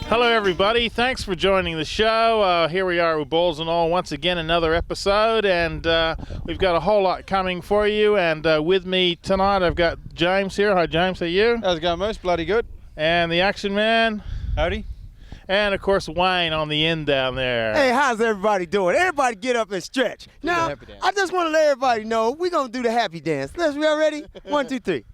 Hello, everybody. Thanks for joining the show. Here we are with Balls and All once again, another episode, and we've got a whole lot coming for you. And with me tonight, I've got James here. Hi, James. How are you? How's it going, Moose? Bloody good. And the Action Man. Howdy. And, of course, Wayne on the end down there. Hey, how's everybody doing? Everybody get up and stretch. Now, I just want to let everybody know we're going to do the happy dance. We all ready? 1, 2, 3.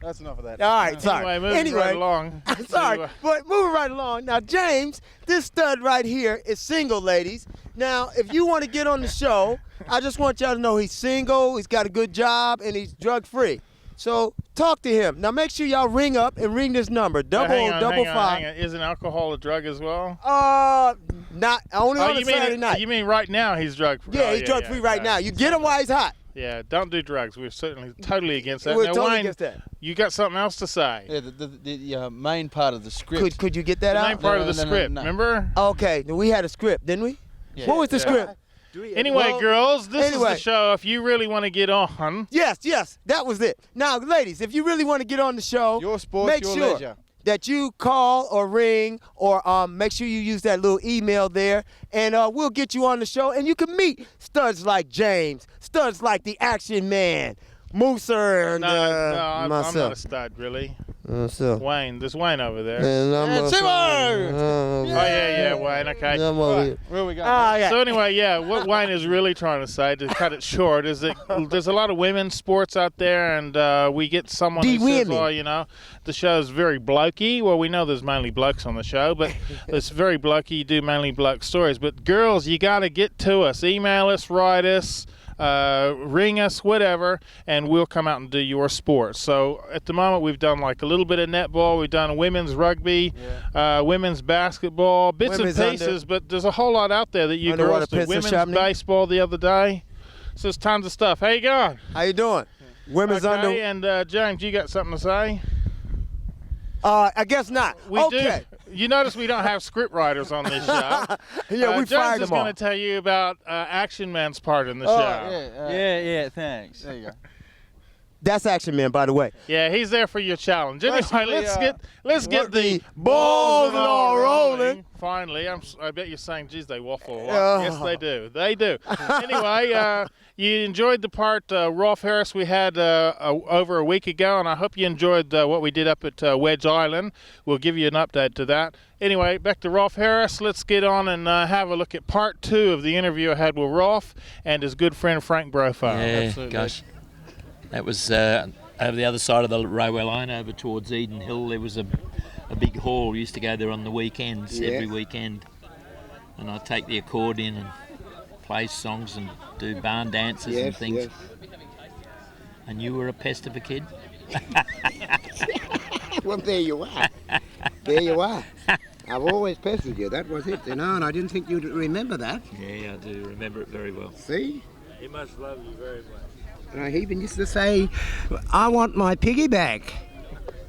That's enough of that. All right, sorry. Anyway, moving right along. Sorry, but moving right along. Now, James, this stud right here is single, ladies. Now, if you want to get on the show, I just want y'all to know he's single, he's got a good job, and he's drug-free. So talk to him. Now, make sure y'all ring up and ring this number, hang on. 555. Isn't alcohol a drug as well? Not only on a Saturday night. You mean right now he's drug-free? Yeah, he's drug-free right now. You get him while he's hot. Yeah, don't do drugs. We're certainly totally against that. We're now, totally Wayne, against that. You got something else to say? Yeah, the main part of the script. Could you get that The out? main part of the script, remember? Okay, we had a script, didn't we? Yeah. What was the script? Anyway, girls, this is the show. If you really want to get on. Yes, that was it. Now, ladies, if you really want to get on the show, Your sports, make your sure leisure. that you call or ring or make sure you use that little email there, and we'll get you on the show, and you can meet studs like James, studs like the Action Man, Mooser, and I'm myself. not a stud, really. Wayne, there's Wayne over there. And I'm Oh, yeah, Wayne, okay. Right, where we going? yeah. So anyway, what Wayne is really trying to say, to cut it short, is that there's a lot of women's sports out there, and we get someone who says, the show's very blokey. Well, we know there's mainly blokes on the show, but it's very blokey. You do mainly bloke stories. But girls, you got to get to us. Email us, write us. Ring us, whatever, and we'll come out and do your sport. So at the moment, we've done like a little bit of netball, we've done women's rugby, women's basketball, bits and pieces, but there's a whole lot out there that you girls do. Women's baseball the other day. So there's tons of stuff. How you going? How you doing? Women's under. And James, you got something to say? I guess not. We do. You notice we don't have script writers on this show. Yeah, we fired them all. James is going to tell you about Action Man's part in the show. Yeah, thanks. There you go. That's Action Man, by the way. Yeah, he's there for your challenge. Anyway, let's get the balls and all rolling. Finally, I bet you're saying, geez, they waffle a lot. Yes, they do. They do. Anyway, you enjoyed the part Rolf Harris we had over a week ago, and I hope you enjoyed what we did up at Wedge Island. We'll give you an update to that. Anyway, back to Rolf Harris. Let's get on and have a look at part 2 of the interview I had with Rolf and his good friend Frank Brofile. Yeah, Absolutely. Gosh. That was over the other side of the railway line, over towards Eden Hill. There was a big hall. We used to go there on the weekends, every weekend. And I'd take the accordion and play songs and do barn dances and things. Yes. And you were a pest of a kid? Well, there you are. There you are. I've always pestered you. That was it, and I didn't think you'd remember that. Yeah, I do remember it very well. See? He must love you very much. And I even used to say, I want my piggy back.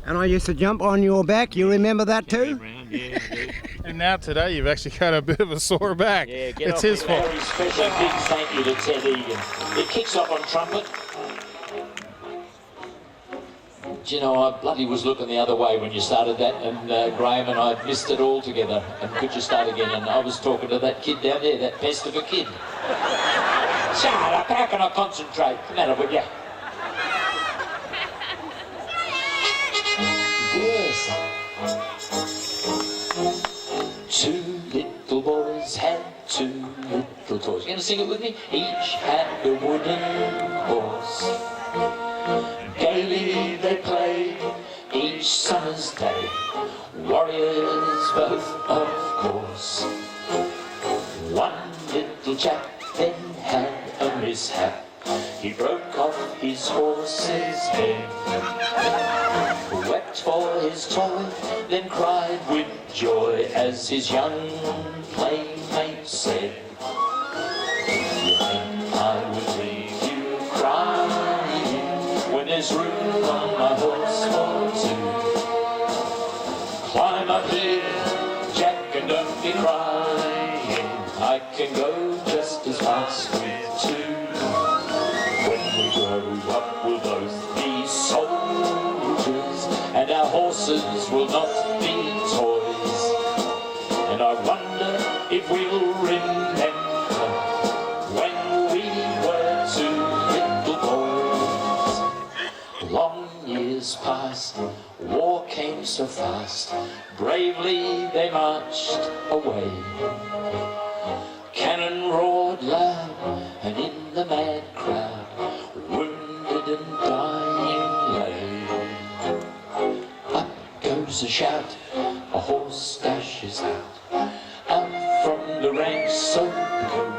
And I used to jump on your back. You remember that too? Yeah, I do. And now today you've actually got a bit of a sore back. Yeah, it's his fault. Very special big thank you to Ted Egan. It kicks off on trumpet. Do you know, I bloody was looking the other way when you started that, and Graham and I missed it all together. And could you start again? And I was talking to that kid down there, that pest of a kid. Shut up, how can I concentrate? What's the matter with you? Yes. 2 little boys had 2 little toys. You gonna sing it with me? Each had a wooden horse. Gaily they played each summer's day. Warriors both, of course. One little chap then had a mishap. He broke off his horse's head. Wept for his toy, then cried with joy as his young playmate said, "You think I would leave you crying when there's room on my horse for 2? Climb up here, Jack, and don't be crying. I can go just as fast with 2. When we grow up, we'll both be soldiers, and our horses will not be toys. so fast. Bravely they marched away. Cannon roared loud, and in the mad crowd, wounded and dying lay. Up goes a shout, a horse dashes out from the ranks so blue.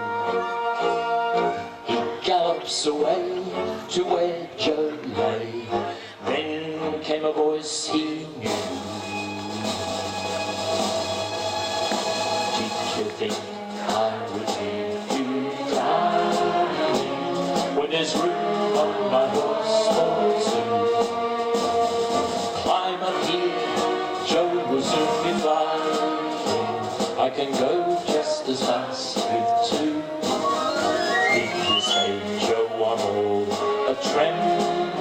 He gallops away to where Joe lay. Then came a voice he knew. Did you think I would leave you dying when there's room on my horse for two? Climb up here, Joe will soon be flying. I can go just as fast with two. If you say, Joe, I'm all a tremble,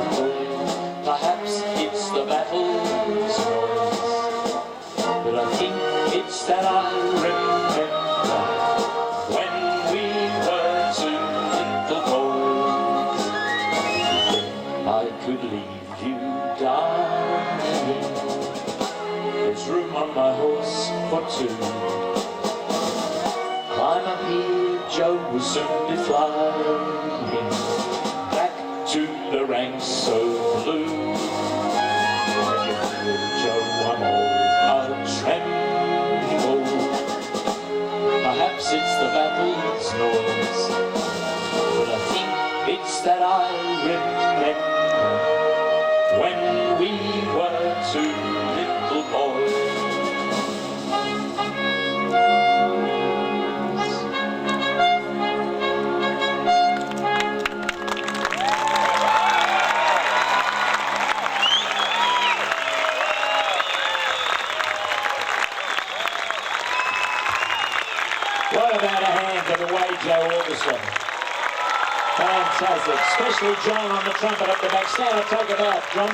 perhaps it's the battle's noise, but I think it's that I remember when we were two little boys. I could leave you dying. There's room on my horse for two. Climb up here, Joe will soon be flying back to the ranks so blue. Joe, I'm all a tremble. Perhaps it's the battle's noise, but I think it's that I remember when we were two little boys. What about a hand for the Wedge Island Orchestra? Fantastic. Especially John on the trumpet up the back. Stand and talk about John.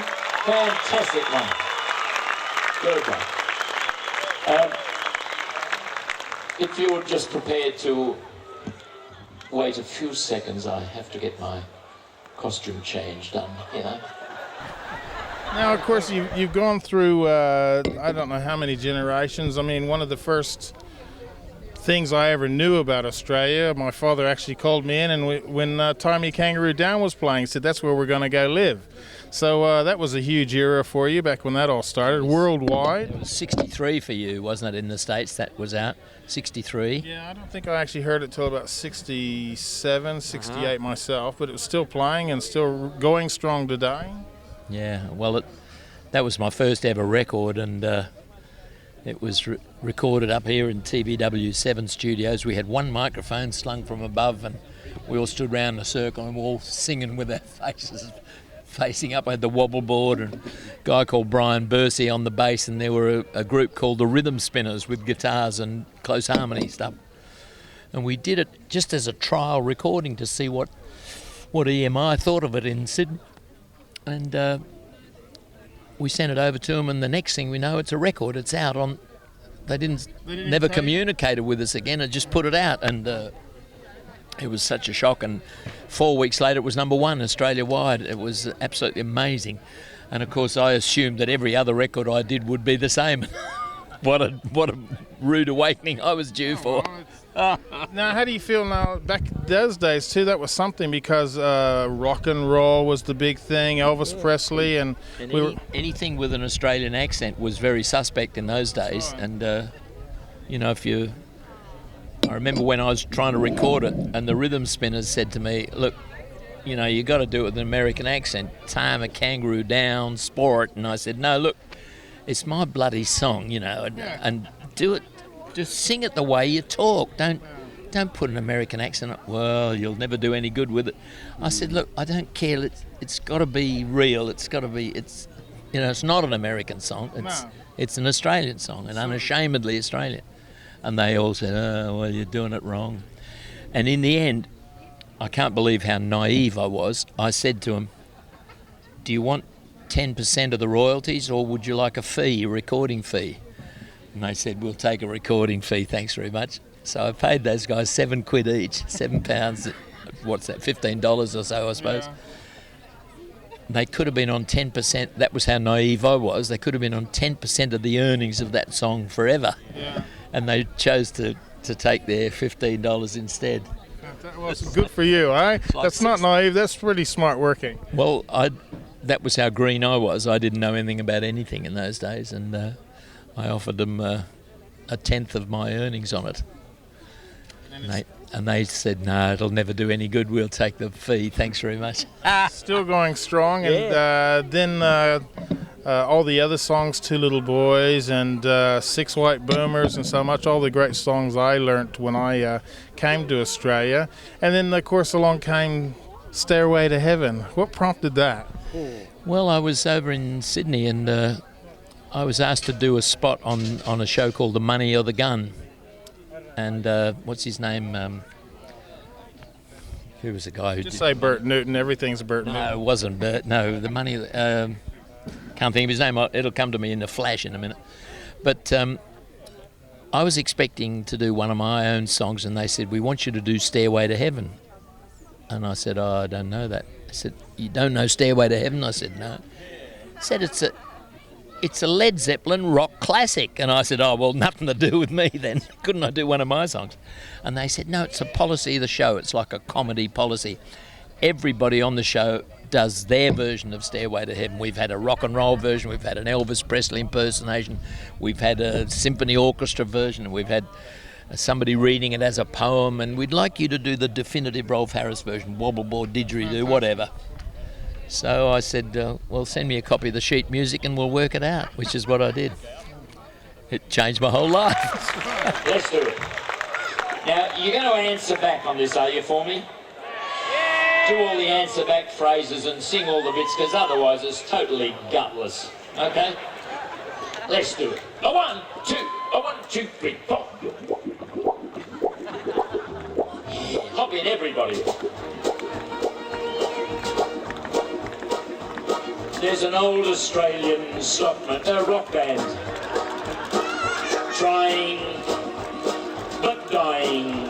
Fantastic one. Good one. If you're just prepared to wait a few seconds, I have to get my costume change done, you know. Now, of course, you've gone through, I don't know how many generations. I mean, one of the first things I ever knew about Australia, my father actually called me in, and when Tommy Kangaroo Down was playing, he said, that's where we're going to go live. So that was a huge era for you back when that all started, worldwide. It was 63 for you, wasn't it, in the States that was out? 63? Yeah, I don't think I actually heard it till about 67, 68 myself, but it was still playing and still going strong today. Yeah, well, that was my first ever record, and it was recorded up here in TBW7 studios. We had one microphone slung from above, and we all stood round in a circle and we were all singing with our faces facing up. I had the wobble board and a guy called Brian Bursey on the bass, and there were a group called the Rhythm Spinners with guitars and close harmony stuff. And we did it just as a trial recording to see what EMI thought of it in Sydney. And we sent it over to them, and the next thing we know, it's a record. It's out on. They never communicated with us again, and just put it out, and it was such a shock. And 4 weeks later, it was #1 Australia-wide. It was absolutely amazing, and of course, I assumed that every other record I did would be the same. What a rude awakening I was due for. Now, how do you feel now? Back those days too, that was something, because rock and roll was the big thing. Elvis Presley, and anything with an Australian accent was very suspect in those days. Right. And I remember when I was trying to record it, and the Rhythm Spinners said to me, "Look, you got to do it with an American accent. Time a Kangaroo Down, Sport." And I said, "No, look, it's my bloody song, and do it. Just sing it the way you talk. Don't put an American accent up. Well, you'll never do any good with it." I said, "Look, I don't care. It's got to be real. It's got to be. It's not an American song. It's an Australian song, and unashamedly Australian." And they all said, "Oh, well, you're doing it wrong." And in the end, I can't believe how naive I was. I said to them, "Do you want 10% of the royalties, or would you like a recording fee?" And they said, "We'll take a recording fee, thanks very much." So I paid those guys £7 each, £7. What's that, $15 or so, I suppose. they could have been on 10%. That was how naive I was. They could have been on 10% of the earnings of that song forever. Yeah. And they chose to take their $15 instead. Well, it's good for you, eh? That's not naive. That's pretty smart working. Well, that was how green I was. I didn't know anything about anything in those days, and I offered them a tenth of my earnings on it. And they said, no, it'll never do any good. We'll take the fee. Thanks very much. Still going strong. And then all the other songs, Two Little Boys and Six White Boomers and so much, all the great songs I learnt when I came to Australia. And then, of course, along came Stairway to Heaven. What prompted that? Well, I was over in Sydney and I was asked to do a spot on a show called The Money or the Gun. And what's his name? Who was the guy who Just say Bert Newton. Everything's Bert Newton. No, it wasn't Bert. No, The Money. Can't think of his name. It'll come to me in a flash in a minute. But I was expecting to do one of my own songs, and they said, we want you to do Stairway to Heaven. And I said, oh, I don't know that. They said, you don't know Stairway to Heaven? I said, no. They said, it's a Led Zeppelin rock classic. And I said, oh, well, nothing to do with me then. Couldn't I do one of my songs? And they said, no, it's a policy of the show. It's like a comedy policy. Everybody on the show does their version of Stairway to Heaven. We've had a rock and roll version. We've had an Elvis Presley impersonation. We've had a symphony orchestra version. And we've had somebody reading it as a poem. And we'd like you to do the definitive Rolf Harris version, wobbleboard, didgeridoo, whatever. So I said, well, send me a copy of the sheet music and we'll work it out, which is what I did. It changed my whole life. Let's do it. Now, you're going to answer back on this, are you, for me? Do all the answer back phrases and sing all the bits, because otherwise it's totally gutless. Okay? Let's do it. A 1, 2, a 1, 2, 3, 4. Hop in, everybody. There's an old Australian slotman, a rock band, trying but dying.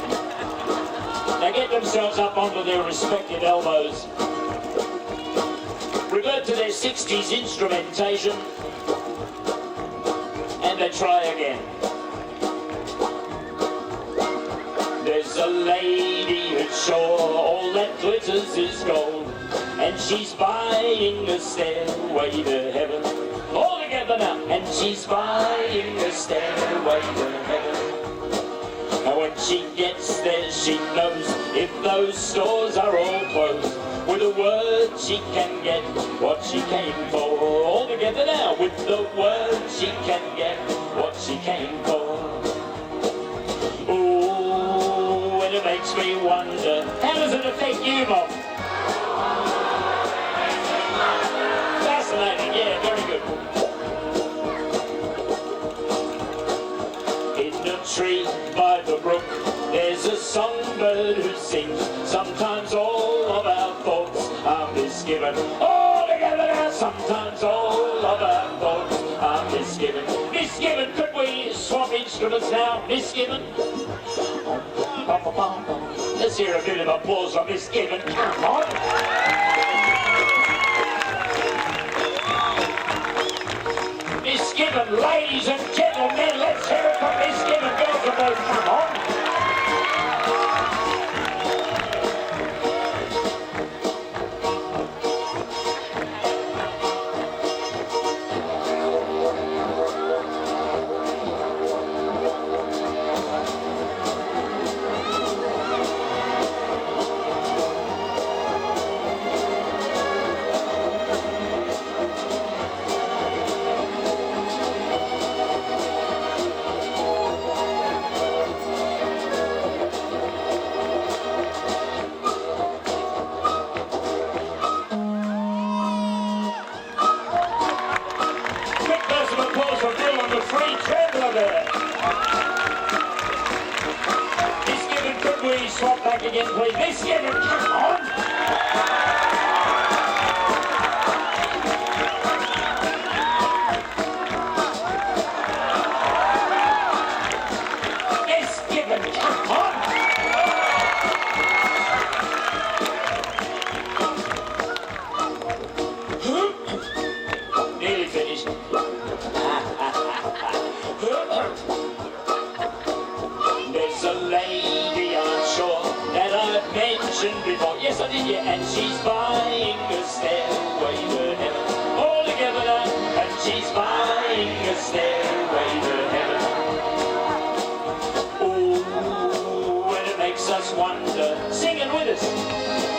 They get themselves up onto their respective elbows, revert to their 60s instrumentation, and they try again. There's a lady who's sure all that glitters is gold, and she's buying a stairway to heaven. All together now. And she's buying a stairway to heaven. And when she gets there, she knows if those stores are all closed, with a word she can get what she came for. All together now. With the word she can get what she came for. Ooh, and it makes me wonder, how does it affect you, Bob? Fascinating, yeah, very good. In the tree by the brook, there's a songbird who sings. Sometimes all of our thoughts are misgiven. All together now, sometimes all of our thoughts are misgiven. Misgiven, could we swap instruments now? Misgiven. Let's hear a bit of applause for Misgiven. Come on. Misgiven, ladies and gentlemen, let's hear it from Misgiven. Girls and boys, come on. Swap back again, please. Misgiven, come on! Misgiven, come on! Yeah, and she's buying a stairway to heaven. All together now, and she's buying a stairway to heaven. Oh, and it makes us wonder. Sing it with us.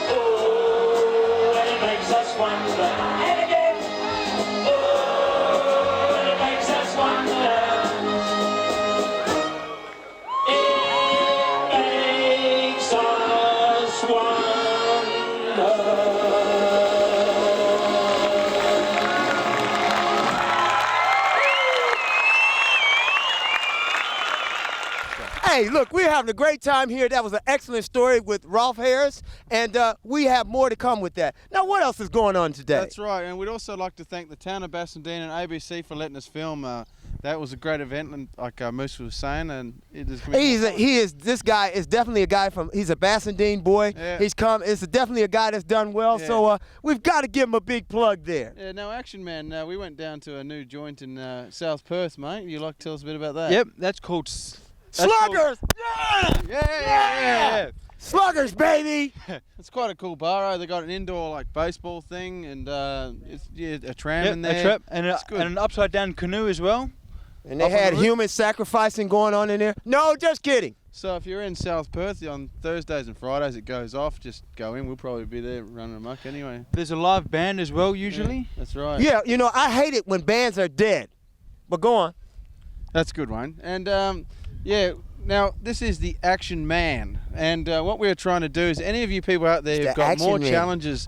Oh, and it makes us wonder. And again. Oh, and it makes us wonder. It makes us wonder. Hey, look, we're having a great time here. That was an excellent story with Rolf Harris, and we have more to come with that. Now, what else is going on today? That's right, and we'd also like to thank the town of Bassendean and ABC for letting us film. That was a great event, and like Moose was saying, and it is. This guy is definitely a guy he's a Bassendean boy. Yeah. He's come. It's definitely a guy that's done well. Yeah. So we've got to give him a big plug there. Yeah, now Action Man, we went down to a new joint in South Perth, mate. You like to tell us a bit about that? Yep, that's called Sluggers! Yeah. Sluggers, baby! It's quite a cool bar. They got an indoor like baseball thing, and it's a tram in there. A trap and an upside down canoe as well. And they had human sacrificing going on in there. No, just kidding. So if you're in South Perth on Thursdays and Fridays, it goes off. Just go in. We'll probably be there running amok anyway. There's a live band as well usually. Yeah, that's right. Yeah, you know, I hate it when bands are dead. But go on. That's good, Wayne. And yeah, now this is the Action Man, and what we're trying to do is any of you people out there who've got more challenges,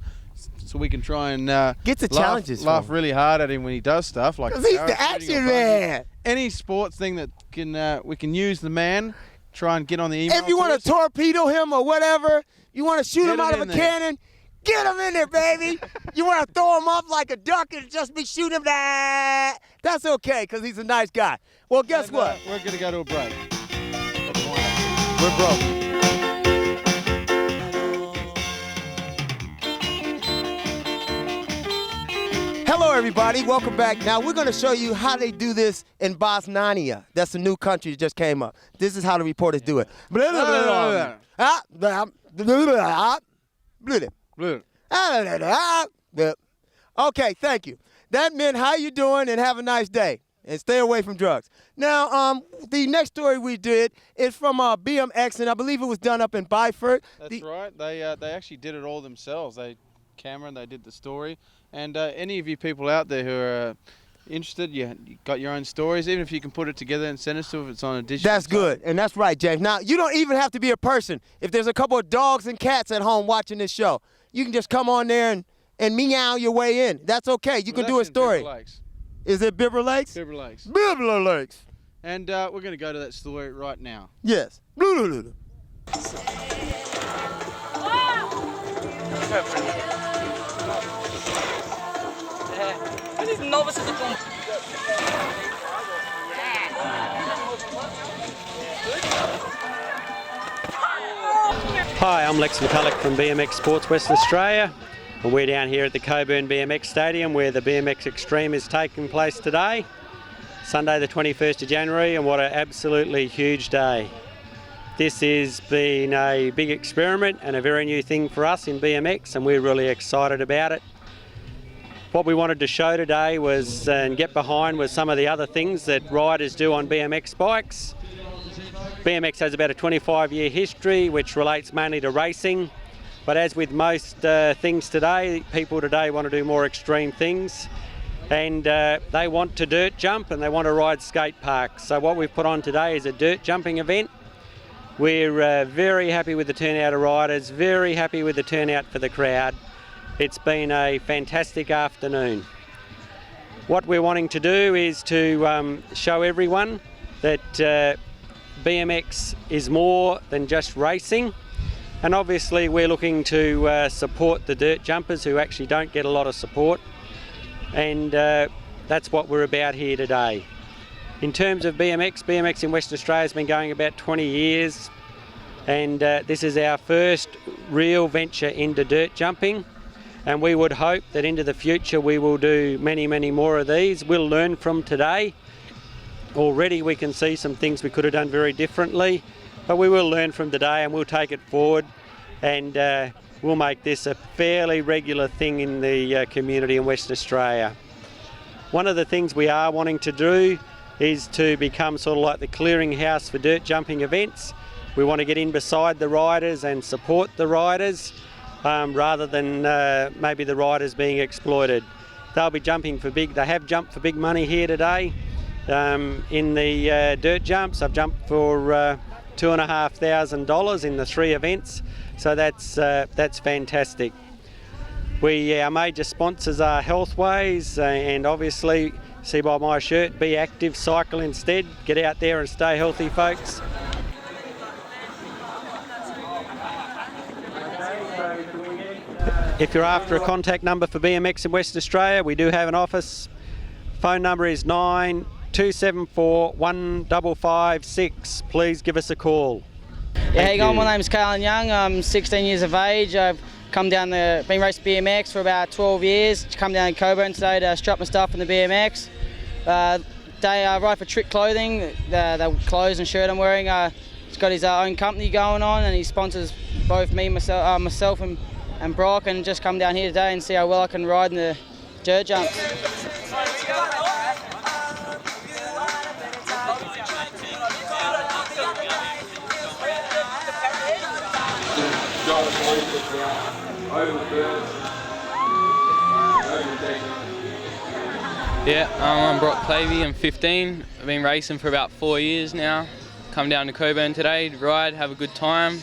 so we can try and get the challenges. Laugh really hard at him when he does stuff like. 'Cause he's the Action Man. Any sports thing that can we can use the man. Try and get on the email. If you want to torpedo him or whatever, you want to shoot him out of a there. cannon, get him in there, baby. You want to throw him up like a duck and just be shooting him that. That's okay, because he's a nice guy. Well, guess what? We're going to go to a break. We're broke. Hello, everybody. Welcome back. Now, we're going to show you how they do this in Bosnia. That's a new country that just came up. This is how the reporters do it. Okay, thank you. That meant how you doing and have a nice day. And stay away from drugs. Now, the next story we did is from BMX, and I believe it was done up in Byford. That's right. They actually did it all themselves. They did the story. And any of you people out there who are interested, you got your own stories, even if you can put it together and send us to if it's on a digital. That's good, and that's right, James. Now, you don't even have to be a person. If there's a couple of dogs and cats at home watching this show, you can just come on there and meow your way in. That's okay. You can do a story. Is it Bibber Lakes? Bibber Lakes. Bibber Lakes. And we're going to go to that story right now. Yes. Hi, I'm Lex McCulloch from BMX Sports Western Australia. And we're down here at the Coburn BMX Stadium where the BMX Extreme is taking place today, Sunday the 21st of January, and what an absolutely huge day. This has been a big experiment and a very new thing for us in BMX, and we're really excited about it. What we wanted to show today was and get behind was some of the other things that riders do on BMX bikes. BMX has about a 25-year history which relates mainly to racing. But as with most things today, people today want to do more extreme things, and they want to dirt jump and they want to ride skate parks. So what we've put on today is a dirt jumping event. We're very happy with the turnout of riders, very happy with the turnout for the crowd. It's been a fantastic afternoon. What we're wanting to do is to show everyone that BMX is more than just racing. And obviously we're looking to support the dirt jumpers who actually don't get a lot of support, and that's what we're about here today. In terms of BMX in Western Australia has been going about 20 years, and this is our first real venture into dirt jumping, and we would hope that into the future we will do many, many more of these. We'll learn from today. Already we can see some things we could have done very differently, but we will learn from today and we'll take it forward. and we'll make this a fairly regular thing in the community in Western Australia. One of the things we are wanting to do is to become sort of like the clearinghouse for dirt jumping events. We want to get in beside the riders and support the riders rather than maybe the riders being exploited. They'll be jumping for big, they have jumped for big money here today in the dirt jumps. I've jumped for $2,500 in the 3 events, so that's fantastic. Our major sponsors are Healthways, and obviously, see by my shirt, be active, cycle instead, get out there and stay healthy, folks. If you're after a contact number for BMX in Western Australia, we do have an office. Phone number is 9274 1556. Please give us a call. Yeah, how you going? My name's Kalen Young. I'm 16 years of age. I've come down been racing BMX for about 12 years. Come down to Coburn today to strap my stuff in the BMX. They ride for Trick Clothing. The clothes and shirt I'm wearing. He's got his own company going on, and he sponsors both me, myself and Brock, and just come down here today and see how well I can ride in the dirt jumps. Yeah, I'm Brock Clavey, I'm 15. I've been racing for about 4 years now. Come down to Coburn today to ride, have a good time.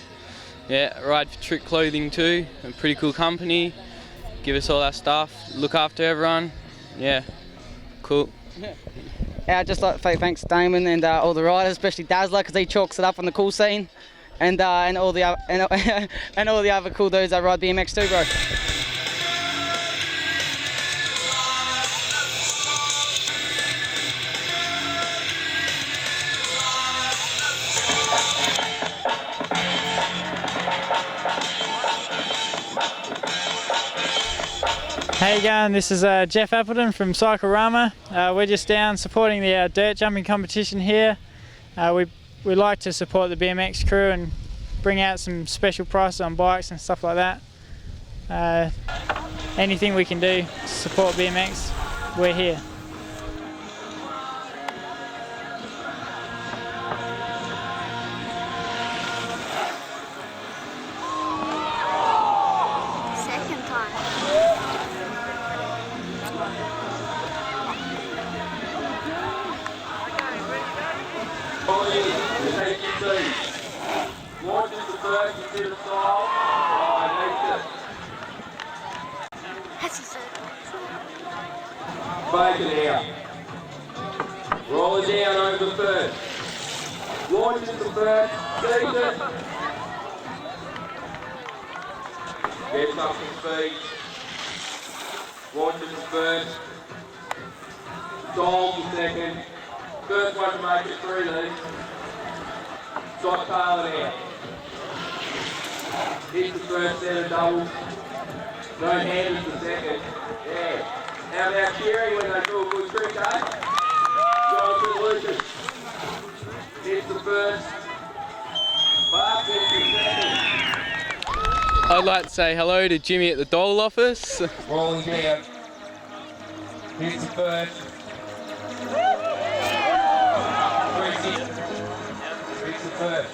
Yeah, ride for Trick Clothing too, a pretty cool company. Give us all our stuff, look after everyone. Yeah, cool. Yeah, I'd just like to say thanks to Damon and all the riders, especially Dazzler, because he chalks it up on the cool scene, and all the and all the other cool dudes that ride BMX too, bro. How you going? This is Jeff Appleton from Cyclerama. We're just down supporting the dirt jumping competition here. We like to support the BMX crew and bring out some special prices on bikes and stuff like that. Anything we can do to support BMX, we're here. Break it out. Roll it down over the third. Launch into the third. Seize it. Gets up to speed. Launch into the third. Stall to second. First one to make it through these. Stop tailing out. Hit the first set of doubles. No handles the second. Yeah. How about cheering when they do a good trick, eh? Jonathan Lucas. Hits the first. Mark hits the second. I'd like to say hello to Jimmy at the Dole office. Rolling down. Hits the first. Hits the first.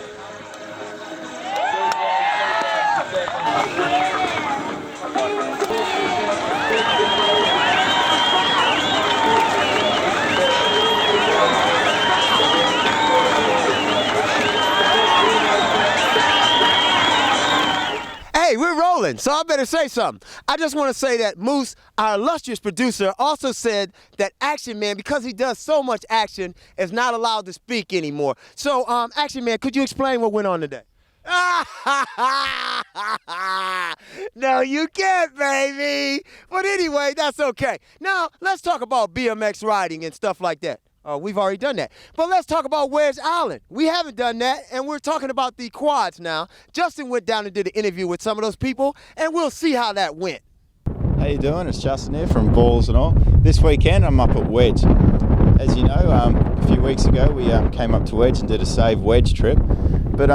Hey, we're rolling, so I better say something. I just want to say that Moose, our illustrious producer, also said that Action Man, because he does so much action, is not allowed to speak anymore. So, Action Man, could you explain what went on today? No, you can't, baby. But anyway, that's okay. Now, let's talk about BMX riding and stuff like that. We've already done that. But let's talk about Wedge Island. We haven't done that, and we're talking about the quads now. Justin went down and did an interview with some of those people, and we'll see how that went. How you doing? It's Justin here from Balls and All. This weekend, I'm up at Wedge. As you know, a few weeks ago we came up to Wedge and did a save Wedge trip, but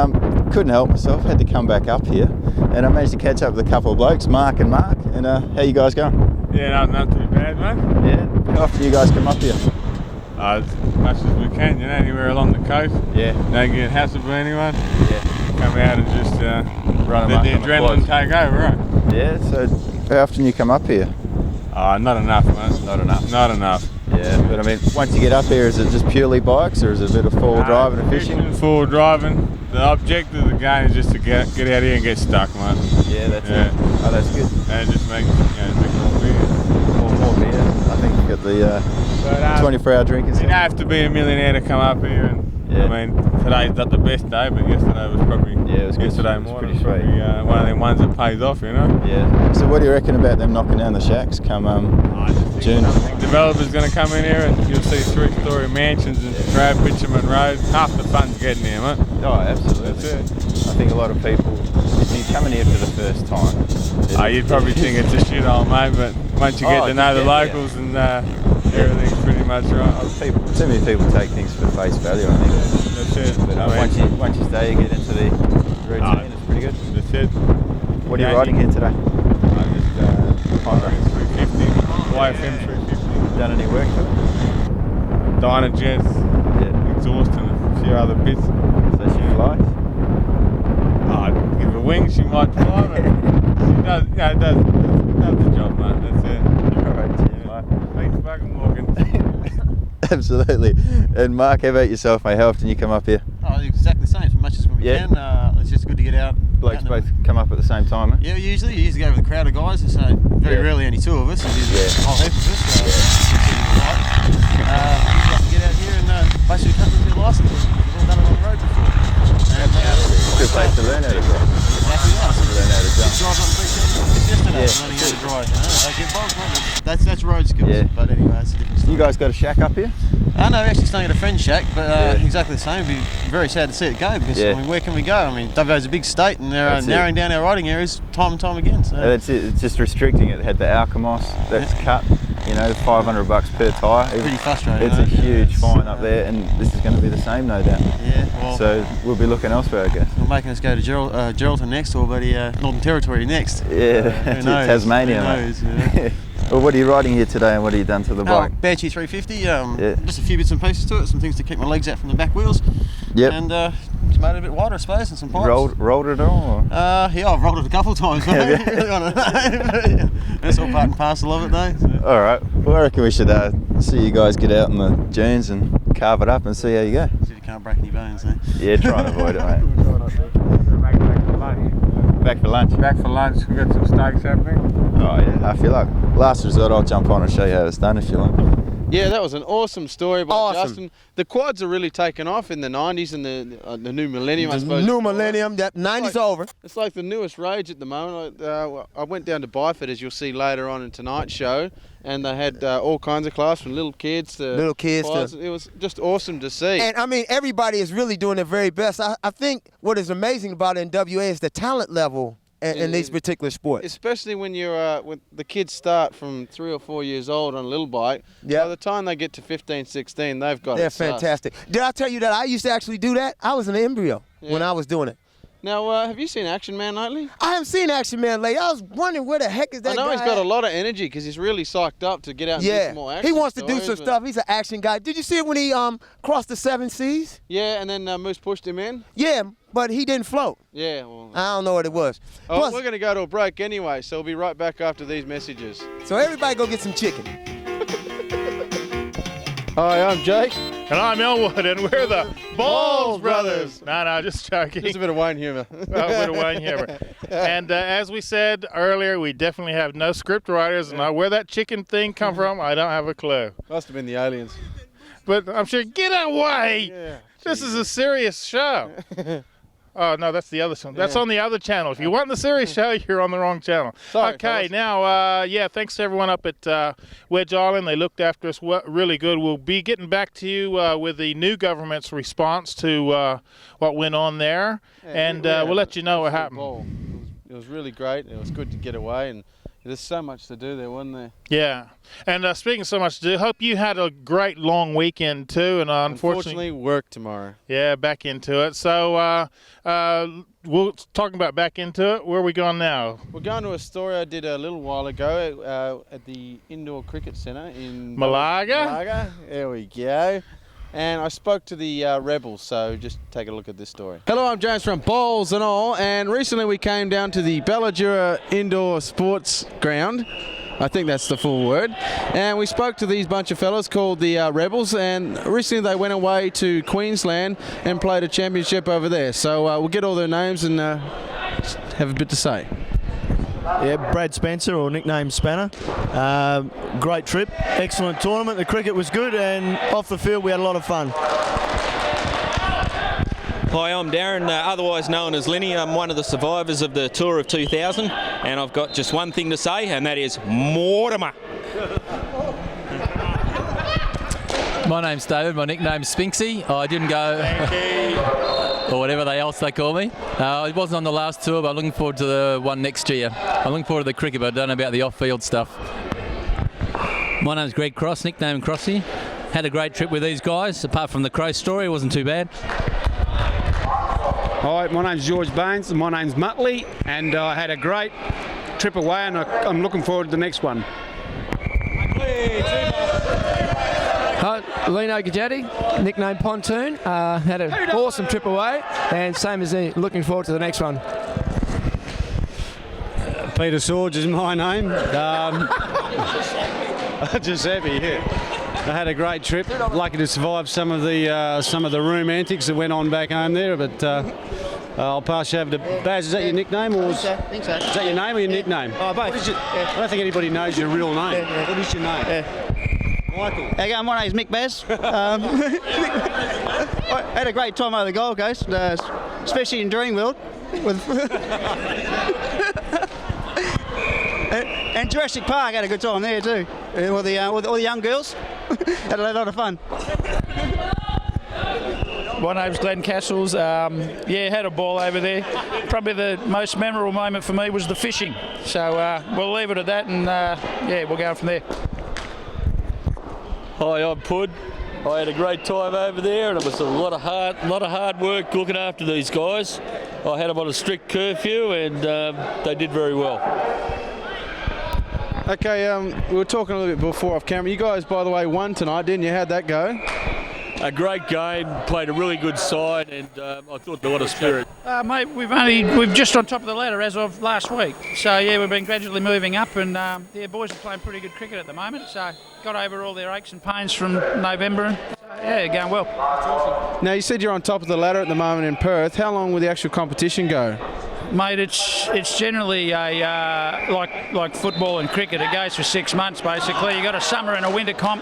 couldn't help myself, had to come back up here, and I managed to catch up with a couple of blokes, Mark, and how you guys going? Yeah, not too bad, mate. Yeah. How often you guys come up here? As much as we can, you know, anywhere along the coast. Yeah. Don't get hassled by anyone. Yeah. Come out and just run let the adrenaline take over, right? Yeah. So how often you come up here? Not enough, mate. Not enough. Not enough. Yeah, but I mean, once you get up here, is it just purely bikes, or is it a bit of four-wheel driving and fishing? Four-wheel driving. The objective of the game is just to get out here and get stuck, mate. Yeah, that's it. Oh, that's good. And just make more beer. More beer. I think you got the 24-hour drinkers. You don't have to be a millionaire to come up here. And I mean, today's not the best day, but yesterday was probably. Yeah, it was good. Yesterday morning was probably one of them ones that pays off, you know. Yeah. So what do you reckon about them knocking down the shacks come June? Developers going to come in here and you'll see 3-story mansions and grab bitumen road. Half the fun's getting here, mate. Oh, absolutely. That's it. I think a lot of people, if you're coming here for the first time, you'd probably think it's a shithole, mate, but once you get to know the locals and everything's pretty much right. Too many people take things for face value, I think. That's it. But once you stay, you get into the routine, it's pretty good. That's it. What are you riding here today? I'm just Honda 350, YFM 350. Done any work to it? Dynajets, exhaust and a few other bits. So she flies? I'd give her a wing, she might fly, but she does the job, mate, that's it. Alright, cheers, mate. Thanks fucking walking. Absolutely. And Mark, how about yourself, mate? How often you come up here? Oh, exactly the same, as much as when we can. It's just good to get out. Blokes both come up at the same time, eh? Yeah, usually. You usually go with a crowd of guys, so very rarely only two of us. There's a whole heap of us. Get out here and basically cut with your licence. We've all done it on the road before. It's a good place to learn how to drive. Exactly right. Learn how to jump. Drive up the beach yesterday, learning how to drive. They get bogged. That's road skills. Yeah. But anyway, it's a different story. You guys got a shack up here? No, we're actually staying at a friend's shack, but exactly the same. It'd be very sad to see it go because I mean, where can we go? I mean, WA's a big state and they're narrowing down our riding areas time and time again. So. That's it. It's just restricting it. It had the Alchemos that's cut, you know, $500 per tyre. Pretty frustrating. It's a huge fine up there, and this is going to be the same, no doubt. Yeah. Well, so we'll be looking elsewhere, I guess. We're making us go to Geraldton next, or bloody Northern Territory next. Yeah, who knows? Tasmania. Who knows? Yeah. Well, what are you riding here today, and what have you done to the bike? Banshee 350. Just a few bits and pieces to it, some things to keep my legs out from the back wheels. Yep. And just made it a bit wider, I suppose, and some pipes. Rolled it all? Yeah, I've rolled it a couple of times, mate. That's all part and parcel of it, though. So. All right. Well, I reckon we should see you guys get out in the dunes and carve it up and see how you go. See if you can't break any bones, eh? Yeah, try and avoid it, mate. Back for lunch. Back for lunch. We've got some steaks happening. Oh, yeah. I feel like last resort, I'll jump on and show you how it's done if you like. Yeah, that was an awesome story by Justin. The quads are really taken off in the 90s and the new millennium, I suppose. New millennium, that 90s over. It's like the newest rage at the moment. I went down to Byford, as you'll see later on in tonight's show, and they had all kinds of class from little kids to quads. It was just awesome to see. And I mean, everybody is really doing their very best. I think what is amazing about it in WA is the talent level in these particular sports. Especially when when the kids start from 3 or 4 years old on a little bike. By the time they get to 15, 16, they've got it. They're fantastic. Did I tell you that I used to actually do that? I was an embryo when I was doing it. Now, have you seen Action Man lately? I haven't seen Action Man lately. I was wondering where the heck is that guy. I know he's got a lot of energy because he's really psyched up to get out and do some more action. He wants to do some stuff. He's an action guy. Did you see it when he crossed the 7 seas? Yeah, and then Moose pushed him in? Yeah, but he didn't float. Yeah, well... I don't know what it was. Oh, plus, we're going to go to a break anyway, so we'll be right back after these messages. So everybody go get some chicken. Hi, I'm Jake. And I'm Elwood, and we're the Balls Brothers. No, just joking. Just a bit of Wayne humor. A bit of Wayne humor. And as we said earlier, we definitely have no script writers, and where that chicken thing come from, I don't have a clue. Must have been the aliens. But I'm sure, get away! Yeah, this is a serious show. Oh, no, that's the other one. That's on the other channel. If you want the serious show, you're on the wrong channel. Sorry, okay, now, thanks to everyone up at Wedge Island. They looked after us really good. We'll be getting back to you with the new government's response to what went on there, and we'll let you know what happened. It was really great. It was good to get away, and There's so much to do there, wasn't there? Yeah. And speaking of so much to do, hope you had a great long weekend too. And unfortunately, work tomorrow. Yeah, back into it. So we're talking about back into it. Where are we going now? We're going to a story I did a little while ago at the Indoor Cricket Centre in Malaga. Malaga. There we go. And I spoke to the Rebels, so just take a look at this story. Hello, I'm James from Bowls and All, and recently we came down to the Balladura Indoor Sports Ground. I think that's the full word. And we spoke to these bunch of fellas called the Rebels, and recently they went away to Queensland and played a championship over there. So we'll get all their names and have a bit to say. Yeah, Brad Spencer, or nicknamed Spanner. Great trip, excellent tournament. The cricket was good, and off the field we had a lot of fun. Hi, I'm Darren, otherwise known as Lenny. I'm one of the survivors of the Tour of 2000, and I've got just one thing to say, and that is Mortimer. My name's David, my nickname's Spinksy. I didn't go, or whatever else they call me. It wasn't on the last tour, but I'm looking forward to the one next year. I'm looking forward to the cricket, but I don't know about the off-field stuff. My name's Greg Cross, nicknamed Crossy. Had a great trip with these guys, apart from the crow story, it wasn't too bad. Hi, my name's George Baines, and my name's Muttley, and I had a great trip away, and I'm looking forward to the next one. Hi, Lino Gajati, nicknamed Pontoon. Had an awesome trip away, and same as me, looking forward to the next one. Peter Swords is my name. Just happy, yeah. I had a great trip. Lucky to survive some of the room antics that went on back home there. But I'll pass you over to Baz. Is that your nickname, or is that your name or your nickname? Oh, both. I don't think anybody knows your real name. What is your name? Michael. Again, my name's Mick Baz. I had a great time over the Gold Coast, especially in Dream World. And Jurassic Park, had a good time there too. With all the young girls. Had a lot of fun. My name's Glenn Castles. Had a ball over there. Probably the most memorable moment for me was the fishing. So we'll leave it at that, and we'll go from there. Hi, I'm Pud. I had a great time over there, and it was a lot of hard work looking after these guys. I had them on a strict curfew, and they did very well. Okay, we were talking a little bit before off camera. You guys, by the way, won tonight, didn't you? How'd that go? A great game, played a really good side, and I thought there was a lot of spirit. Mate, we've just on top of the ladder as of last week. So we've been gradually moving up, and boys are playing pretty good cricket at the moment. So got over all their aches and pains from November, and going well. Now you said you're on top of the ladder at the moment in Perth. How long will the actual competition go? Mate, it's generally a like football and cricket. It goes for 6 months basically. You got a summer and a winter comp.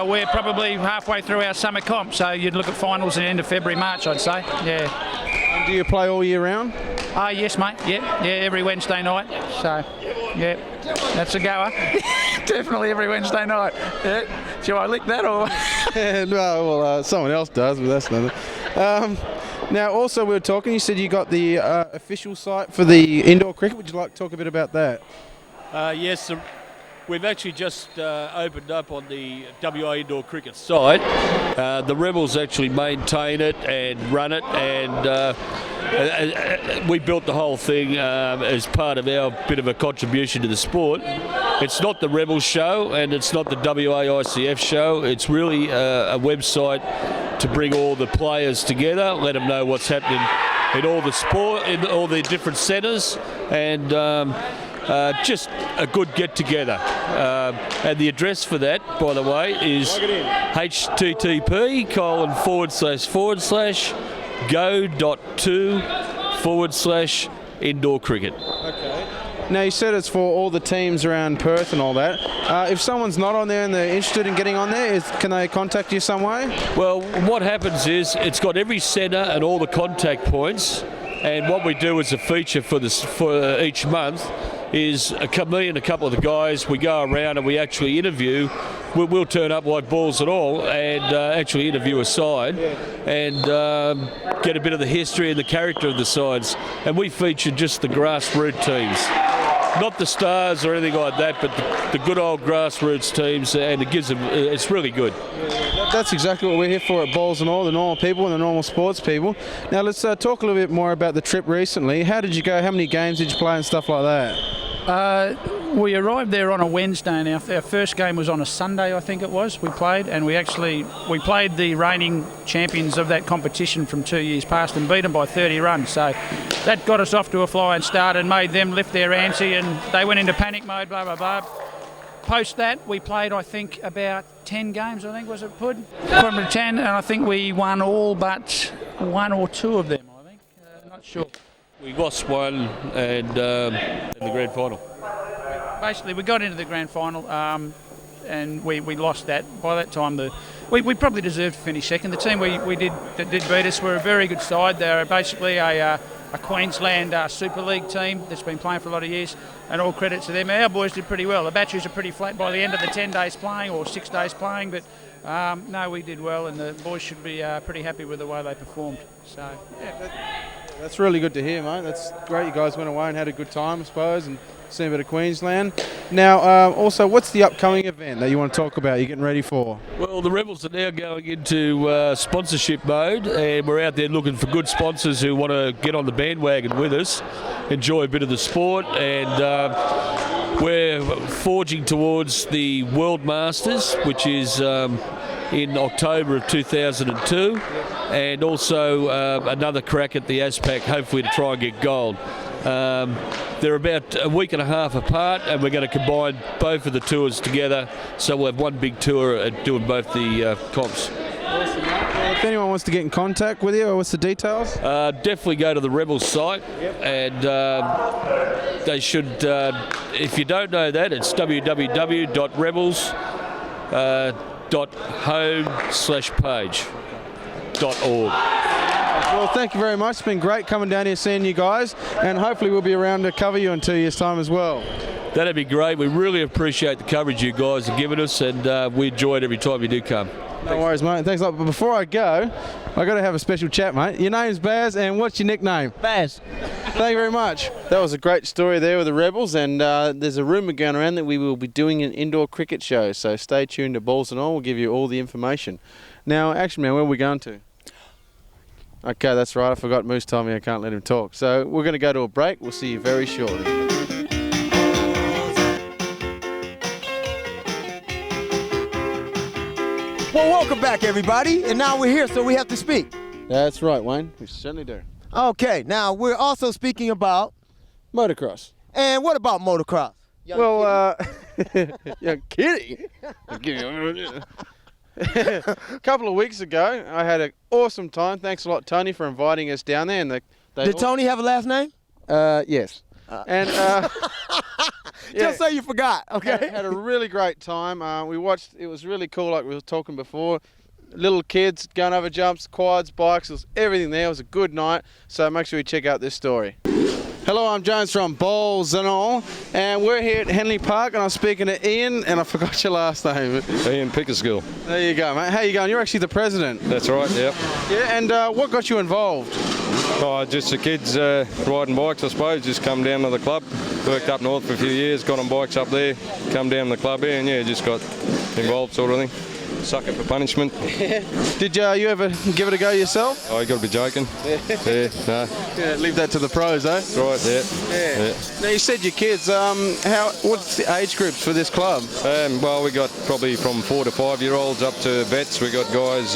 We're probably halfway through our summer comp, so you'd look at finals at the end of February, March, I'd say. Yeah. And do you play all year round? Yes, mate. Yeah, every Wednesday night. So, yeah, that's a goer. Definitely every Wednesday night. Yeah. Shall I lick that or? No, well, someone else does, but that's nothing. Now, also we were talking, you said you got the official site for the indoor cricket. Would you like to talk a bit about that? Yes, we've actually just opened up on the WA indoor cricket site. The Rebels actually maintain it and run it, and we built the whole thing as part of our bit of a contribution to the sport. It's not the Rebels show, and it's not the WA ICF show. It's really a website to bring all the players together, let them know what's happening in all the sport, in all the different centres, and just a good get-together. And the address for that, by the way, is http://go.to/indoor cricket. Okay. Now you said it's for all the teams around Perth and all that. If someone's not on there and they're interested in getting on there, can they contact you some way? Well, what happens is it's got every centre and all the contact points, and what we do as a feature for each month is me and a couple of the guys, we go around and we actually interview. We'll turn up like balls and all and actually interview a side and get a bit of the history and the character of the sides. And we feature just the grassroots teams. not the stars or anything like that, but the good old grassroots teams, and it gives them. It's really good. That's exactly what we're here for at Balls and All, the normal people and the normal sports people. Now let's talk a little bit more about the trip recently. How did you go? How many games did you play and stuff like that? We arrived there on a Wednesday, and our first game was on a Sunday, I think it was. We played, and we played the reigning champions of that competition from 2 years past and beat them by 30 runs. So that got us off to a flying start and made them lift their ante, and they went into panic mode. Blah blah blah. Post that, we played, I think, about 10 games. I think was it Pud from the 10, and I think we won all but 1 or 2 of them. I think, not sure. We lost one, and in the grand final. Basically, we got into the grand final, and we lost that. By that time, we probably deserved to finish second. The team that did beat us were a very good side. They're basically a Queensland Super League team that's been playing for a lot of years, and all credit to them. Our boys did pretty well. The batteries are pretty flat by the end of the 10 days playing or 6 days playing, but no, we did well, and the boys should be pretty happy with the way they performed. So, yeah. That's really good to hear, mate. That's great. You guys went away and had a good time, I suppose, and seen a bit of Queensland. Now, also, what's the upcoming event that you want to talk about, you're getting ready for? Well, the Rebels are now going into sponsorship mode, and we're out there looking for good sponsors who want to get on the bandwagon with us, enjoy a bit of the sport, and we're forging towards the World Masters, which is in October of 2002, and also another crack at the ASPAC, hopefully to try and get gold. They're about a week and a half apart, and we're going to combine both of the tours together, so we'll have one big tour doing both the comps. Awesome, mate. Well, if anyone wants to get in contact with you, what's the details? Definitely go to the Rebels site, and they should, if you don't know that, it's www.rebels.home/page.org. Well, thank you very much. It's been great coming down here, seeing you guys, and hopefully we'll be around to cover you in 2 years' time as well. That'd be great. We really appreciate the coverage you guys have given us, and we enjoy it every time you do come. No worries, mate. Thanks a lot. But before I go, I got to have a special chat, mate. Your name's Baz, and what's your nickname? Baz. Thank you very much. That was a great story there with the Rebels, and there's a rumour going around that we will be doing an indoor cricket show, so stay tuned to Balls and All. We'll give you all the information. Now, Action Man, where are we going to? Okay, that's right. I forgot Moose told me I can't let him talk. So we're going to go to a break. We'll see you very shortly. Well, welcome back, everybody. And now we're here, so we have to speak. That's right, Wayne. We certainly do. Okay, now we're also speaking about motocross. And what about motocross? Young kitty. A couple of weeks ago, I had an awesome time. Thanks a lot, Tony, for inviting us down there. And did Tony have a last name? Yes. Just so you forgot, okay? Had a really great time. We watched. It was really cool, like we were talking before. Little kids going over jumps, quads, bikes. It was everything there. It was a good night. So make sure you check out this story. Hello, I'm Jones from Balls and All, and we're here at Henley Park, and I'm speaking to Ian, and I forgot your last name. Ian Pickersgill. There you go, mate. How you going? You're actually the president. That's right, yep. Yeah, and what got you involved? Oh, just the kids riding bikes, I suppose. Just come down to the club. Worked up north for a few years, got on bikes up there, come down to the club here, and yeah, just got involved sort of thing. Sucker for punishment. Did you ever give it a go yourself? Oh, you got to be joking. Yeah, no. Yeah, leave that to the pros, eh? That's right, yeah. Now you said your kids. What's the age groups for this club? Well, we got probably from 4 to 5 year olds up to vets. We got guys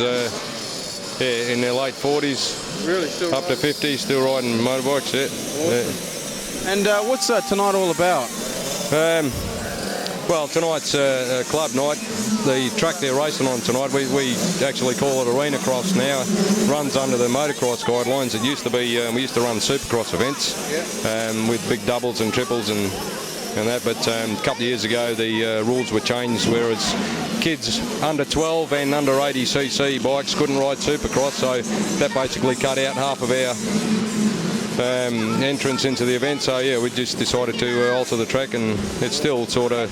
in their late 40s, really, still up to 50, still riding motorbikes. Yeah. Awesome. And what's tonight all about? Well, tonight's a club night. The track they're racing on tonight, we actually call it Arena Cross now. Runs under the motocross guidelines. It used to be, we used to run supercross events with big doubles and triples and that, but a couple of years ago the rules were changed, whereas kids under 12 and under 80cc bikes couldn't ride supercross, so that basically cut out half of our entrance into the event. So yeah, we just decided to alter the track, and it's still sort of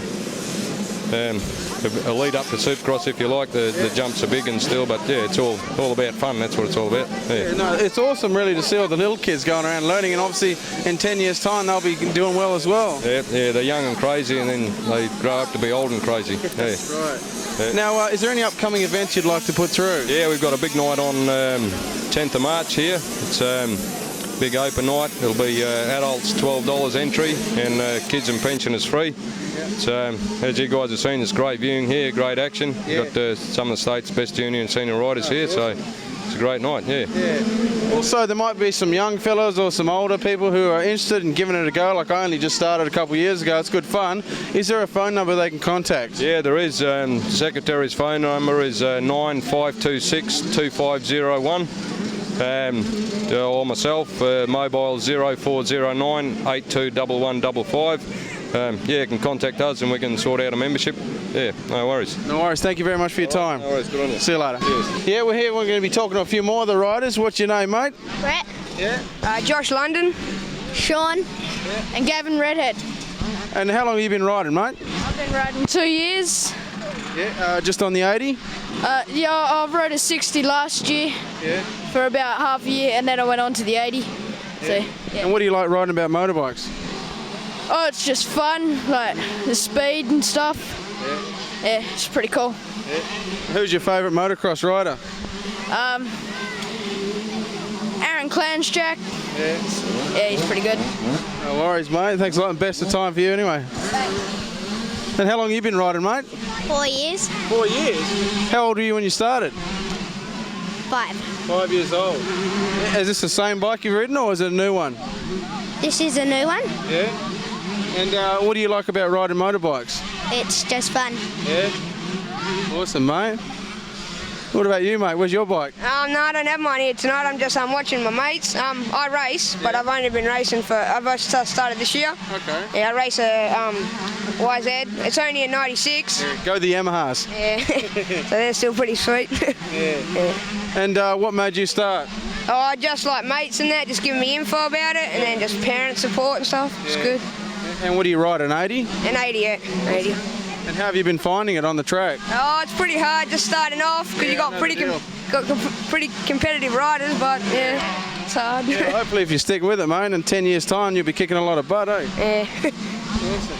a lead up to Supercross, if you like. The jumps are big and still, but yeah, it's all about fun. That's what it's all about. Yeah. No, it's awesome really to see all the little kids going around learning, and obviously in 10 years' time they'll be doing well as well. Yeah, they're young and crazy, and then they grow up to be old and crazy. Yeah. Right. Yeah. Now, is there any upcoming events you'd like to put through? Yeah, we've got a big night on 10th of March here. It's big open night. It'll be adults $12 entry, and kids and pensioners free. So, as you guys have seen, it's great viewing here, great action. We've got some of the state's best junior and senior riders here, so it's a great night, yeah. Also, there might be some young fellas or some older people who are interested in giving it a go. Like I only just started a couple of years ago. It's good fun. Is there a phone number they can contact? Yeah, there is. The Secretary's phone number is 9526 2501. Or myself, mobile 0409 821155. Yeah, you can contact us and we can sort out a membership. Yeah, no worries. No worries. Thank you very much for your time. No worries. Good on you. See you later. Cheers. Yeah, we're here. We're going to be talking to a few more of the riders. What's your name, mate? Brett. Yeah. Josh London. Sean. And Gavin Redhead. And how long have you been riding, mate? I've been riding 2 years. Yeah. Just on the 80? Yeah, I've rode a 60 last year. Yeah. For about half a year, and then I went on to the 80. Yeah. So, yeah. And what do you like riding about motorbikes? Oh, it's just fun, like the speed and stuff. Yeah, it's pretty cool. Yeah. Who's your favourite motocross rider? Aaron Clansjack. Yeah. Yeah, he's pretty good. No worries, mate. Thanks a lot, and best of time for you anyway. Thanks. And how long have you been riding, mate? 4 years. 4 years? How old were you when you started? 5. 5 years old. Is this the same bike you've ridden, or is it a new one? This is a new one. Yeah. And what do you like about riding motorbikes? It's just fun. Yeah. Awesome, mate. What about you, mate? Where's your bike? No, I don't have mine here tonight. I'm just watching my mates. I race, but I've only been racing I've just started this year. Okay. Yeah, I race a YZ. It's only a 96. Yeah, go the Yamahas. Yeah. So they're still pretty sweet. Yeah. And what made you start? Oh, I just like mates and that, just giving me info about it, and then just parent support and stuff. It's good. And what do you ride, an 80? An 80, yeah. 80. And how have you been finding it on the track? Oh, it's pretty hard just starting off because you got pretty competitive riders, but yeah, it's hard. Yeah, hopefully if you stick with it, mate, in 10 years' time you'll be kicking a lot of butt, eh? Yeah. Awesome.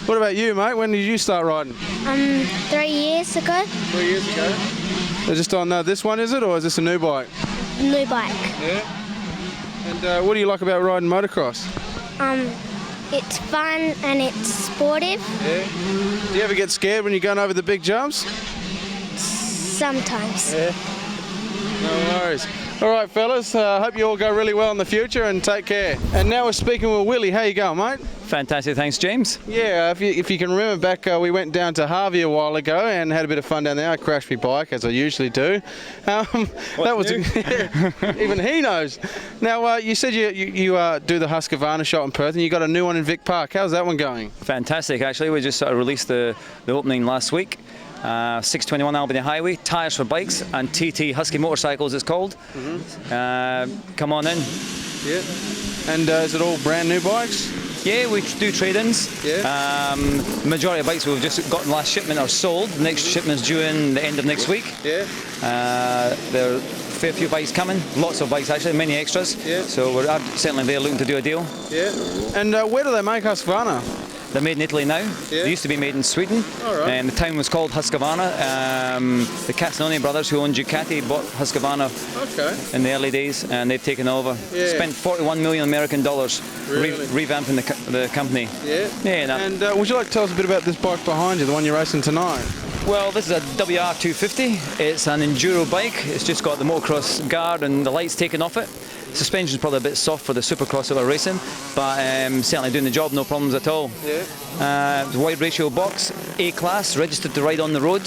What about you, mate? When did you start riding? 3 years ago. 3 years ago. So just on this one, is it, or is this a new bike? New bike. Yeah. And what do you like about riding motocross? It's fun and it's sportive. Yeah. Do you ever get scared when you're going over the big jumps? Sometimes. Yeah. No worries. All right, fellas. Hope you all go really well in the future and take care. And now we're speaking with Willie. How you going, mate? Fantastic, thanks, James. Yeah, if you can remember back, we went down to Harvey a while ago and had a bit of fun down there. I crashed my bike, as I usually do. That was even he knows. Now, you said you do the Husqvarna shot in Perth, and you got a new one in Vic Park. How's that one going? Fantastic, actually. We just released the opening last week. 621 Albany Highway, tyres for bikes, and TT Husky Motorcycles it's called. Come on in. Yeah. And is it all brand new bikes? Yeah, we do trade-ins. Yeah. Majority of bikes we've just gotten last shipment are sold. The next shipment's due in the end of next week. Yeah. There are a fair few bikes coming, lots of bikes actually, many extras. Yeah. So we're certainly there looking to do a deal. Yeah. And where do they make Husqvarna? They're made in Italy now. Yeah. They used to be made in Sweden. All right. And the town was called Husqvarna. The Castagnoni brothers who owned Ducati bought Husqvarna in the early days, and they've taken over. Yeah. Spent $41 million American Really? revamping the company. Yeah. Yeah. No. And would you like to tell us a bit about this bike behind you, the one you're racing tonight? Well, this is a WR250. It's an enduro bike. It's just got the motocross guard and the lights taken off it. Suspension's probably a bit soft for the supercross that we're racing, but certainly doing the job, no problems at all. Yeah. Wide ratio box, A-class, registered to ride on the road.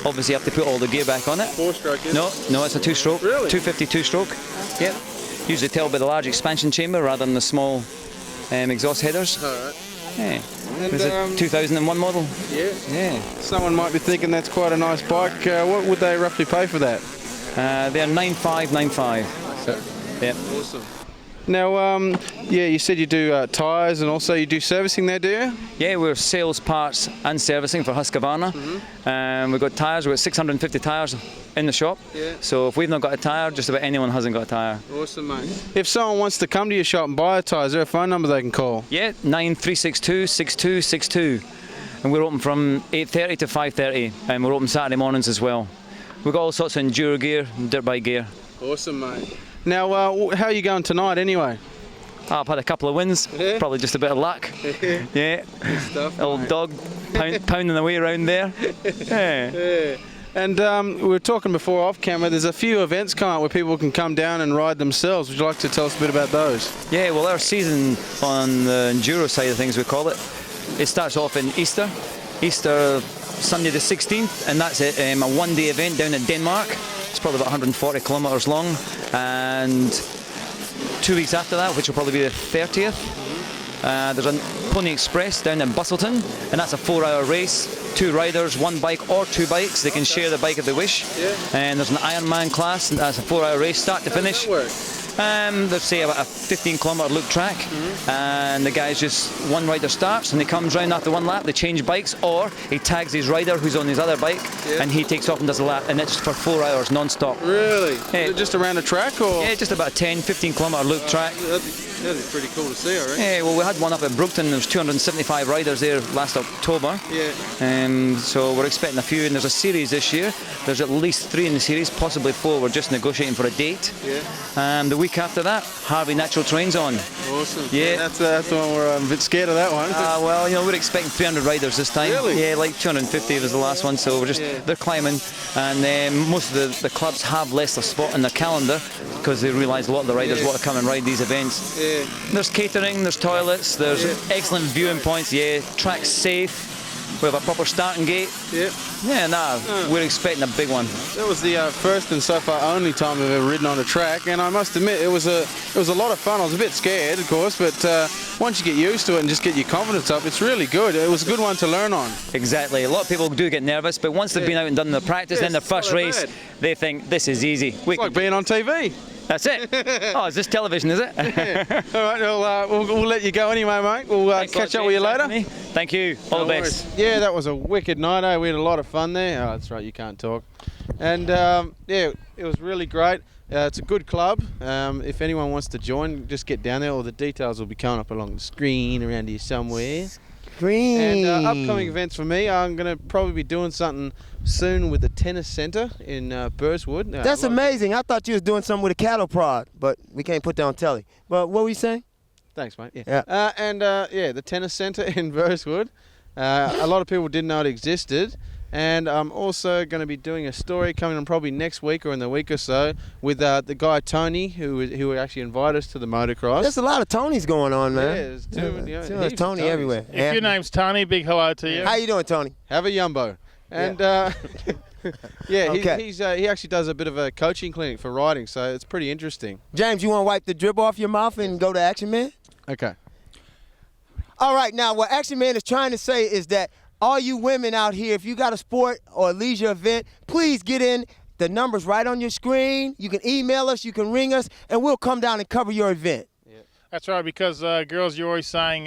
Obviously you have to put all the gear back on it. 4-stroke, is No, it's a 2-stroke. Really? 250 2-stroke. Yep. Usually tell by the large expansion chamber rather than the small exhaust headers. All right. Yeah. And, It's a 2001 model. Yeah. Yeah. Someone might be thinking that's quite a nice bike. What would they roughly pay for that? They're 9595. Okay. Yep. Awesome. Now, yeah, you said you do tyres and also you do servicing there, do you? Yeah, we're sales, parts and servicing for Husqvarna. We've got tyres, we've got 650 tyres in the shop. Yeah. So if we've not got a tyre, just about anyone hasn't got a tyre. Awesome, mate. If someone wants to come to your shop and buy a tyre, is there a phone number they can call? Yeah, 9362-6262. And we're open from 8:30 to 5:30, and we're open Saturday mornings as well. We've got all sorts of enduro gear and dirt bike gear. Awesome, mate. Now, how are you going tonight anyway? I've had a couple of wins, probably just a bit of luck. Yeah, good stuff, old mate. dog pounding away around there. Yeah. Yeah. And we were talking before off camera, there's a few events coming up where people can come down and ride themselves. Would you like to tell us a bit about those? Yeah, well, our season on the enduro side of things, we call it, it starts off in Easter Sunday the 16th, and that's it, a one-day event down in Denmark. It's probably about 140 kilometres long, and 2 weeks after that, which will probably be the 30th, there's a Pony Express down in Busselton, and that's a 4-hour race. 2 riders, 1 bike or 2 bikes. They can share the bike if they wish. Yeah. And there's an Ironman class, and that's a 4-hour race, start to finish. How does that work? There's say about a 15-kilometre loop track, and the guys just, one rider starts and he comes round after 1 lap, they change bikes, or he tags his rider who's on his other bike, and he takes off and does a lap, and it's for 4 hours non-stop. Really? Yeah. Is it just around a track, or? Yeah, just about a 10-15-kilometre loop track. That'd be pretty cool to see, I reckon. Yeah, well, we had one up at Brookton. There was 275 riders there last October. Yeah. So we're expecting a few, and there's a series this year. There's at least 3 in the series, possibly 4. We're just negotiating for a date. Yeah. The week after that, Harvey Natural Trains on. Awesome. Yeah. That's the one we're a bit scared of that one. Well, you know, we're expecting 300 riders this time. Really? Yeah, like 250 was the last one, so we're just, they're climbing. And most of the clubs have less a spot in their calendar because they realise a lot of the riders want to come and ride these events. Yeah. There's catering, there's toilets, there's excellent viewing points, track's safe. We have a proper starting gate. Yeah. Yeah, we're expecting a big one. That was the first and so far only time I've ever ridden on a track, and I must admit it was a lot of fun. I was a bit scared, of course, but once you get used to it and just get your confidence up, it's really good. It was a good one to learn on. Exactly. A lot of people do get nervous, but once they've been out and done the practice, then the first race, they think this is easy. It's like being on TV. That's it. Oh, is this television, is it? Yeah. All right, we'll let you go anyway, mate. We'll catch up with you later. Thank you. All the best. Yeah, that was a wicked night, eh? We had a lot of fun there. Oh, that's right, you can't talk. And yeah, it was really great. It's a good club. If anyone wants to join, just get down there. All the details will be coming up along the screen around here somewhere. And upcoming events for me, I'm going to probably be doing something soon with the tennis centre in Burswood. That's amazing. I thought you was doing something with a cattle prod, but we can't put that on telly. But what were you saying? Thanks, mate. Yeah. The tennis centre in Burswood. A lot of people didn't know it existed. And I'm also going to be doing a story coming on probably next week or in the week or so with the guy Tony, who actually invited us to the motocross. There's a lot of Tonys going on, man. Yeah, there's Tony everywhere. If your name's Tony, big hello to you. How you doing, Tony? Have a yumbo. And he actually does a bit of a coaching clinic for riding, so it's pretty interesting. James, you want to wipe the drip off your mouth and go to Action Man? Okay. All right, now what Action Man is trying to say is that all you women out here, if you got a sport or a leisure event, please get in. The number's right on your screen. You can email us, you can ring us, and we'll come down and cover your event. That's right, because girls, you're always saying,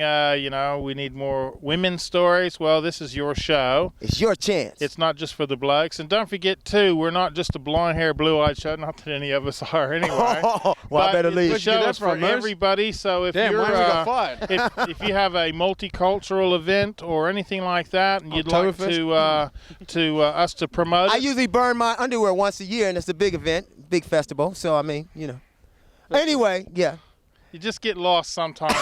we need more women's stories. Well, this is your show. It's your chance. It's not just for the blokes. And don't forget, too, we're not just a blonde-haired, blue-eyed show. Not that any of us are, anyway. Well, I better leave. The show is for everybody, so if you're if you have a multicultural event or anything like that, and you'd like to us to promote it. I usually burn my underwear once a year, and it's a big event, big festival. So, I mean, Anyway, yeah. You just get lost sometimes,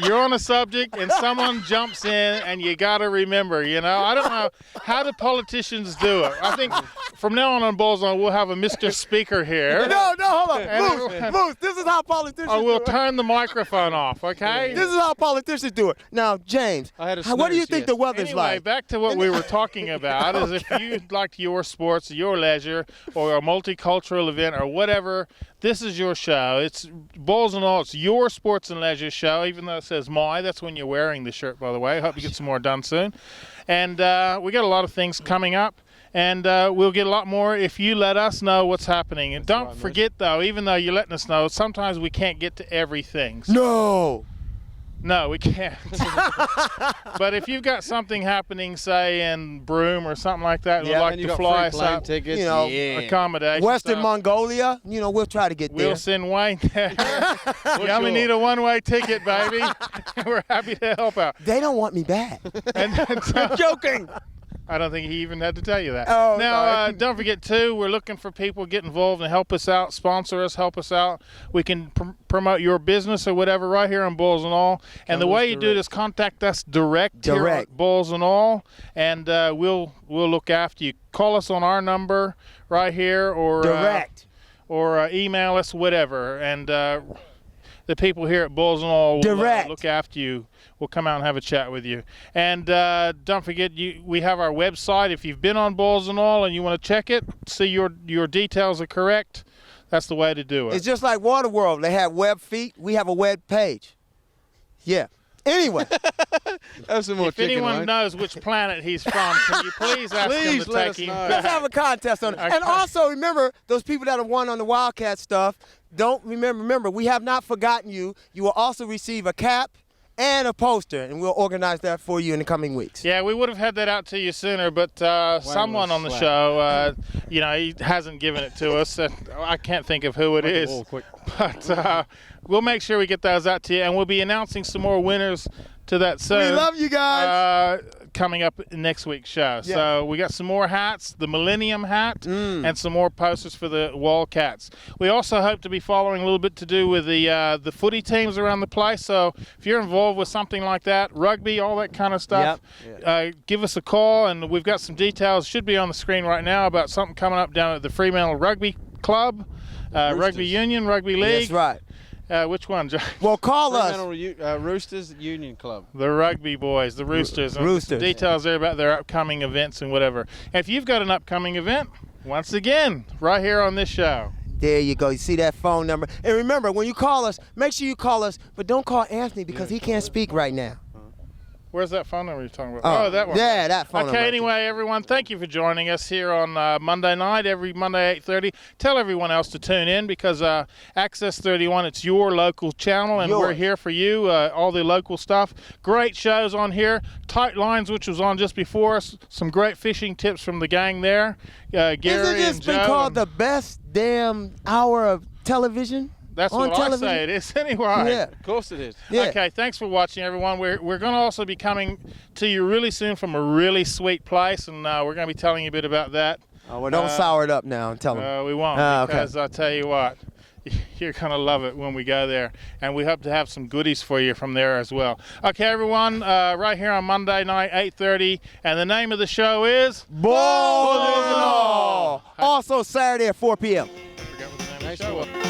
You're on a subject and someone jumps in and you got to remember, I don't know, how do politicians do it? I think from now on Bullseye, we'll have a Mr. Speaker here. No, hold on. Moose, this is how politicians do it. We'll turn the microphone off, okay? This is how politicians do it. Now, James, what do you think the weather's like? Anyway, back to what we were talking about is if you like your sports, your leisure, or a multicultural event or whatever, this is your show. It's Balls and All. It's your sports and leisure show, even though it says my. That's when you're wearing the shirt, by the way. I hope you get some more done soon. And we got a lot of things coming up. And we'll get a lot more if you let us know what's happening. And don't forget, though, even though you're letting us know, sometimes we can't get to everything. So no, we can't. But if you've got something happening, say in Broome or something like that, and would like to fly us out, tickets, accommodation. Western Mongolia, we'll try to get there. We'll send Wayne there. You only need a one-way ticket, baby. We're happy to help out. They don't want me back. I'm joking. I don't think he even had to tell you that. Oh, now, don't forget, too, we're looking for people to get involved and help us out, sponsor us, help us out. We can promote your business or whatever right here on Bulls and All. And the way you do it is contact us direct. Here at Bulls and All, and we'll look after you. Call us on our number right here or or email us, whatever. And the people here at Bulls and All will look after you. We'll come out and have a chat with you. And don't forget, we have our website. If you've been on Bulls and All and you want to check it, see your details are correct, that's the way to do it. It's just like Waterworld. They have web feet. We have a web page. Yeah. Anyway. If anyone knows which planet he's from, can you please ask him to take him back? Let's have a contest on it. Okay. And also, remember, those people that have won on the Wildcat stuff, remember, we have not forgotten you. You will also receive a cap and a poster, and we'll organize that for you in the coming weeks. Yeah, we would have had that out to you sooner, but someone on the show, he hasn't given it to us. I can't think of who it is. But we'll make sure we get those out to you, and we'll be announcing some more winners to that soon. We love you guys. Coming up in next week's show. Yeah. So we got some more hats, the Millennium hat, and some more posters for the Wildcats. We also hope to be following a little bit to do with the footy teams around the place. So if you're involved with something like that, rugby, all that kind of stuff, give us a call, and we've got some details, should be on the screen right now, about something coming up down at the Fremantle Rugby Club, Rugby Union, Rugby League. That's right. Which one, John? Well, call us. Roosters Union Club. The Rugby boys, the Roosters. Roosters. Details there about their upcoming events and whatever. And if you've got an upcoming event, once again, right here on this show. There you go. You see that phone number. And remember, when you call us, make sure you call us, but don't call Anthony because he can't speak right now. Where's that phone number you're talking about? Oh, that one. Yeah, that phone number. Okay, anyway, everyone, thank you for joining us here on Monday night, every Monday 8:30. Tell everyone else to tune in because Access 31, it's your local channel, and we're here for you, all the local stuff. Great shows on here. Tight Lines, which was on just before us. Some great fishing tips from the gang there. Gary and Joe. Isn't this been called the best damn hour of television? That's what I say it is anyway. Yeah. Of course it is. Yeah. Okay, thanks for watching, everyone. We're going to also be coming to you really soon from a really sweet place, and we're going to be telling you a bit about that. Oh, well, don't sour it up now and tell them. We won't, because I'll tell you what, you're going to love it when we go there, and we hope to have some goodies for you from there as well. Okay, everyone, right here on Monday night, 8:30, and the name of the show is Bulls and All. Also Saturday at 4 p.m. I forgot what the name of the show was.